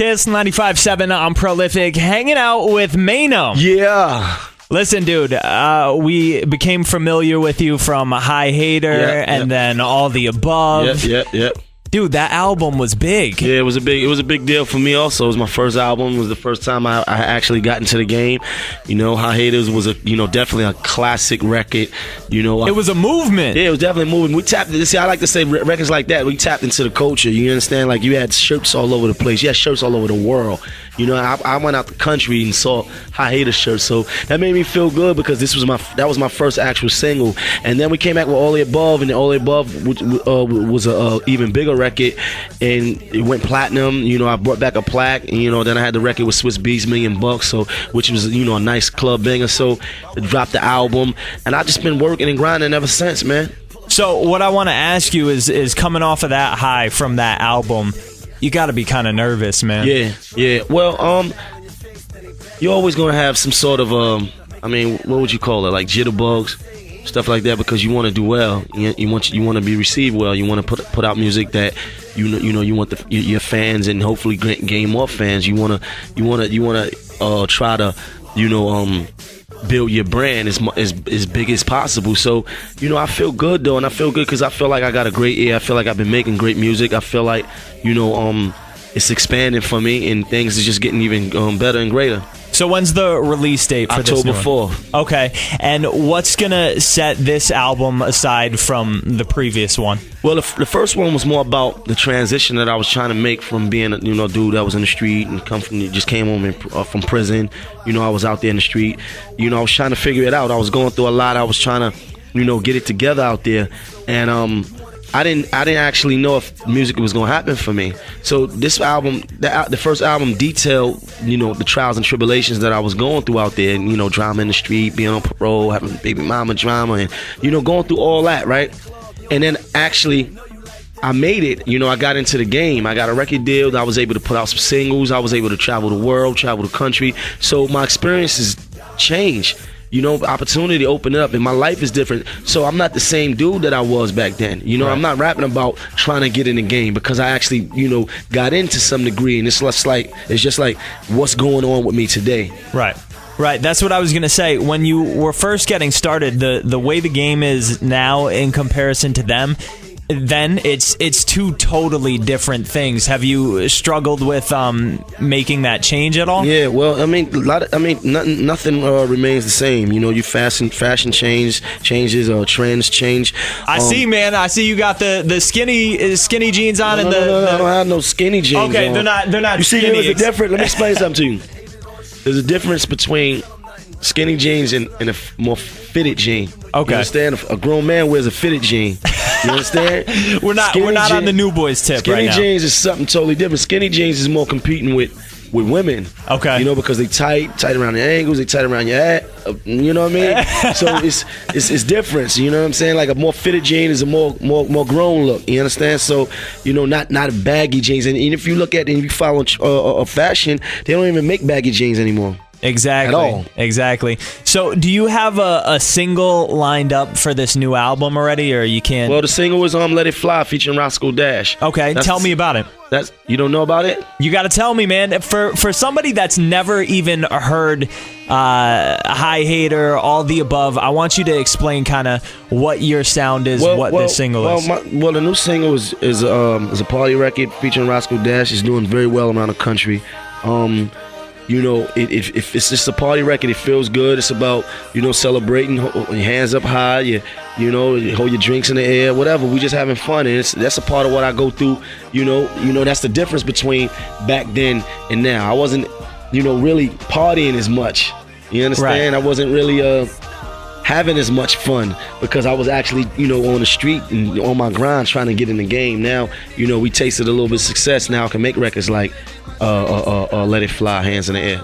Kiss 95.7 on Prolific, hanging out with Maino. Yeah. Listen, dude, we became familiar with you from High Hater and then All the Above. Yep. Dude, that album was big. Yeah, it was a big deal for me also. It was my first album. It was the first time I actually got into the game. You know, High Haters was definitely a classic record. You know, it was a movement. Yeah, it was definitely moving. We tapped. See, I like to say records like that. We tapped into the culture. You understand? Like you had shirts all over the place. You had shirts all over the world. You know, I went out the country and saw High Hater shirts, so that made me feel good because that was my first actual single. And then we came back with All the Above, and All the Above was a even bigger record, and it went platinum. You know, I brought back a plaque, and then I had the record with Swiss Beats, $1 Million, so which was a nice club banger. So I dropped the album, and I just been working and grinding ever since, man. So what I want to ask you is coming off of that high from that album, you got to be kind of nervous, man. Yeah. Well, you're always gonna have some sort of what would you call it? Like jitterbugs, stuff like that, because you want to do well. You want to be received well. You want to put out music that you want your fans and hopefully gain more fans. You want to try to build your brand as big as possible. So, I feel good though, and I feel good because I feel like I got a great ear. I feel like I've been making great music. I feel like, it's expanding for me, and things are just getting even better and greater. So when's the release date for October this new one? 4th. Okay, and what's gonna set this album aside from the previous one? Well, the first one was more about the transition that I was trying to make from being a dude that was in the street and just came home from prison. I was out there in the street. I was trying to figure it out. I was going through a lot. I was trying to get it together out there, and I didn't actually know if music was gonna happen for me. So this album, the first album, detailed the trials and tribulations that I was going through out there, and drama in the street, being on parole, having baby mama drama, and going through all that, right? And then actually, I made it. I got into the game. I got a record deal. I was able to put out some singles. I was able to travel the world, travel the country. So my experiences changed. Opportunity opened up, and my life is different. So I'm not the same dude that I was back then. Right. I'm not rapping about trying to get in the game because I actually, got into some degree, and it's just like what's going on with me today. Right. That's what I was gonna say. When you were first getting started, the way the game is now in comparison to them, then it's two totally different things. Have you struggled with making that change at all? Yeah, well, nothing remains the same. Your fashion changes, trends change. I see you got the skinny jeans on. No, I don't have no skinny jeans. Okay, on. they're not. You see, skinny. there's a difference. Let me explain something to you. There's a difference between skinny jeans and a more fitted jean. Okay. You understand? A grown man wears a fitted jean. You understand? we're not on the new boys tip right now. Skinny jeans is something totally different. Skinny jeans is more competing with women. Okay. Because they tight around the ankles, they tight around your ass. You know what I mean? So it's different. You know what I'm saying? Like a more fitted jean is a more grown look. You understand? So not baggy jeans. And if you look at it and you follow fashion, they don't even make baggy jeans anymore. Exactly. At all. Exactly. So, do you have a single lined up for this new album already, or you can't? Well, the single is "Let It Fly" featuring Roscoe Dash. Okay, tell me about it. You don't know about it? You got to tell me, man. For somebody that's never even heard High Hater, All the Above, I want you to explain kind of what your sound is, this single is. The new single is a party record featuring Roscoe Dash. It's doing very well around the country. If it's just a party record, it feels good. It's about, celebrating, hold your hands up high, hold your drinks in the air, whatever. We just having fun, and that's a part of what I go through. That's the difference between back then and now. I wasn't, really partying as much. You understand? Right. I wasn't really having as much fun because I was actually, on the street and on my grind trying to get in the game. Now, we tasted a little bit of success. Now I can make records like Let It Fly, Hands in the Air,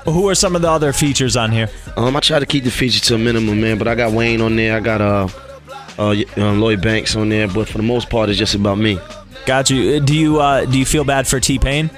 Who are some of the other features on here? I try to keep the features to a minimum, man, but I got Wayne on there. I got Lloyd Banks on there, but for the most part, it's just about me. Got you. Do you feel bad for TPain?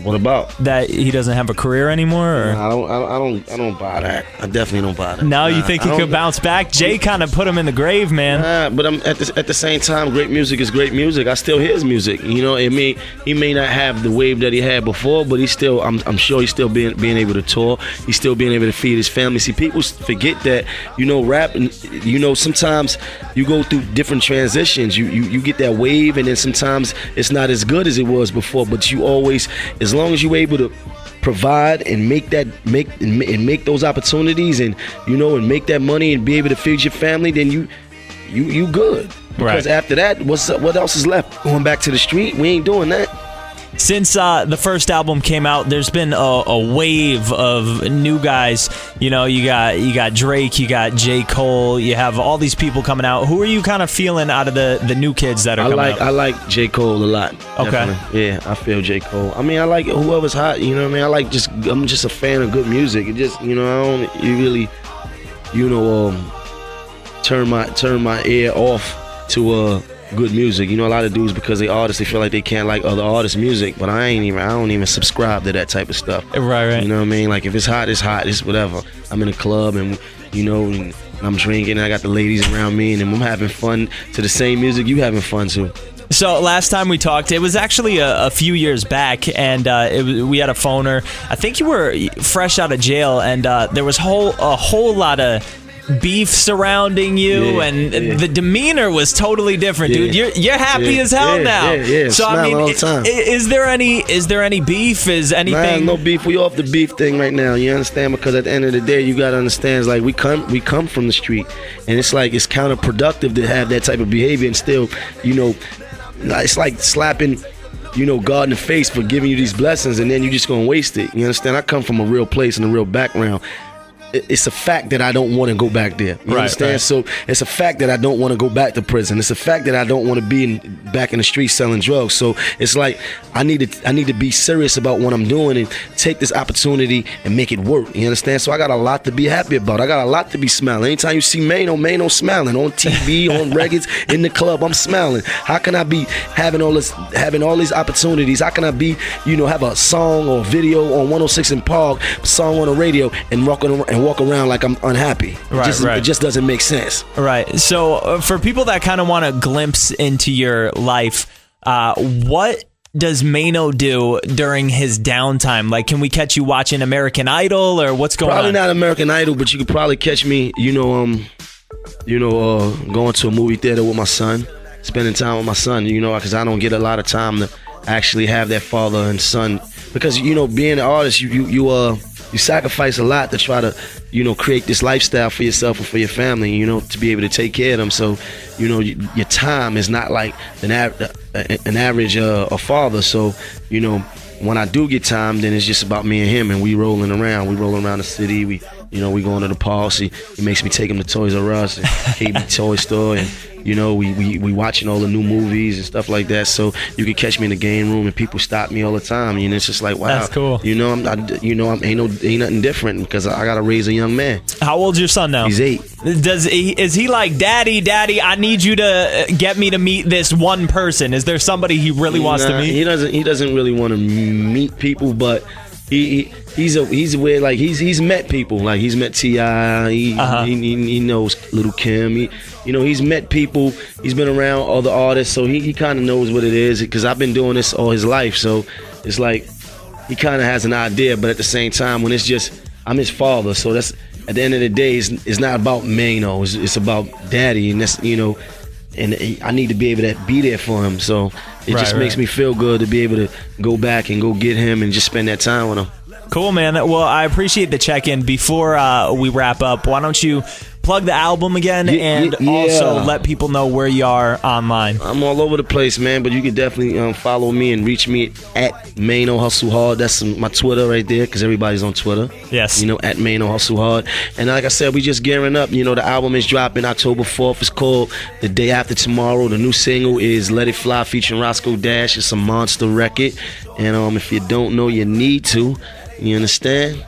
What about? That he doesn't have a career anymore? Or? I don't buy that. I definitely don't buy that. Now you think he could bounce back? Jay kind of put him in the grave, man. But I'm at the same time, great music is great music. I still hear his music. You know, he may not have the wave that he had before, but he's still. I'm sure he's still being able to tour. He's still being able to feed his family. See, people forget that, you know, rap. You know, sometimes you go through different transitions. You get that wave, and then sometimes it's not as good as it was before. But you always, as long as you're able to provide and make those opportunities, and you know, and make that money and be able to feed your family, then you good. Because after that, what else is left? Going back to the street? We ain't doing that. Since the first album came out, there's been a wave of new guys. You know, you got Drake, you got J. Cole, you have all these people coming out. Who are you kind of feeling out of the new kids that are coming out? I like J. Cole a lot. Okay. Definitely. Yeah, I feel J. Cole. I mean, I like whoever's hot. You know what I mean? I'm just a fan of good music. It just, you know, I don't really, you know, turn my ear off to good music. You know, a lot of dudes, because they artists, they feel like they can't like other artists' music, but I don't even subscribe to that type of stuff. Right. You know what I mean? Like, if it's hot, it's whatever. I'm in a club and, you know, and I'm drinking, and I got the ladies around me, and I'm having fun to the same music you having fun to. So last time we talked, it was actually a few years back, and we had a phoner. I think you were fresh out of jail, and there was a whole lot of beef surrounding you, and the demeanor was totally different, dude. You're happy as hell now. Yeah. So I mean, all the time. Is there any beef? Is anything? Man, no beef. We off the beef thing right now. You understand? Because at the end of the day, you gotta understand, it's like we come from the street, and it's like it's counterproductive to have that type of behavior and still, you know, it's like slapping, you know, God in the face for giving you these blessings, and then you just gonna waste it. You understand? I come from a real place and a real background. It's a fact that I don't want to go back there. You understand? Right. So it's a fact that I don't want to go back to prison. It's a fact that I don't want to be back in the streets selling drugs. So it's like I need to be serious about what I'm doing and take this opportunity and make it work. You understand? So I got a lot to be happy about. I got a lot to be smiling. Anytime you see Maino smiling on TV, on records, in the club, I'm smiling. How can I be having all these opportunities? How can I be, you know, have a song or video on 106 in Park, song on the radio, and walk around like I'm unhappy? It just doesn't make sense. Right. So for people that kind of want a glimpse into your life, what does Maino do during his downtime? Like, can we catch you watching American Idol, or what's going on? Probably not American Idol, but you could probably catch me, going to a movie theater with my son, spending time with my son, you know, because I don't get a lot of time to actually have that father and son, because, you know, being an artist, you sacrifice a lot to try to, you know, create this lifestyle for yourself and for your family, you know, to be able to take care of them. So, you know, your time is not like an average father. So, you know, when I do get time, then it's just about me and him, and we rolling around. We rolling around the city. We going to the parks. He makes me take him to Toys R Us and KB Toy Store, and you know, we watching all the new movies and stuff like that. So you can catch me in the game room, and people stop me all the time. You know, it's just like, wow, that's cool. You know, ain't nothing different, because I gotta raise a young man. How old's your son now? He's 8. Is he like, Daddy, I need you to get me to meet this one person? Is there somebody he really wants to meet? He doesn't really want to meet people, but he's weird. Like he's met people. Like he's met T.I. He knows Little Kim. He's met people. He's been around other artists, so he kind of knows what it is, because I've been doing this all his life. So it's like he kind of has an idea, but at the same time, when it's just, I'm his father, so that's, at the end of the day, it's not about Maino. It's about Daddy, and that's, you know, and I need to be able to be there for him. So it just makes me feel good to be able to go back and go get him and just spend that time with him. Cool, man. Well, I appreciate the check-in. Before we wrap up, why don't you plug the album again, and also let people know where you are online? I'm all over the place, man, but you can definitely follow me and reach me at Maino Hustle Hard. That's my Twitter right there, because everybody's on Twitter. Yes. You know, at Maino Hustle Hard. And like I said, we just gearing up. You know, the album is dropping October 4th. It's called The Day After Tomorrow. The new single is Let It Fly featuring Roscoe Dash. It's a monster record. And if you don't know, you need to. You understand?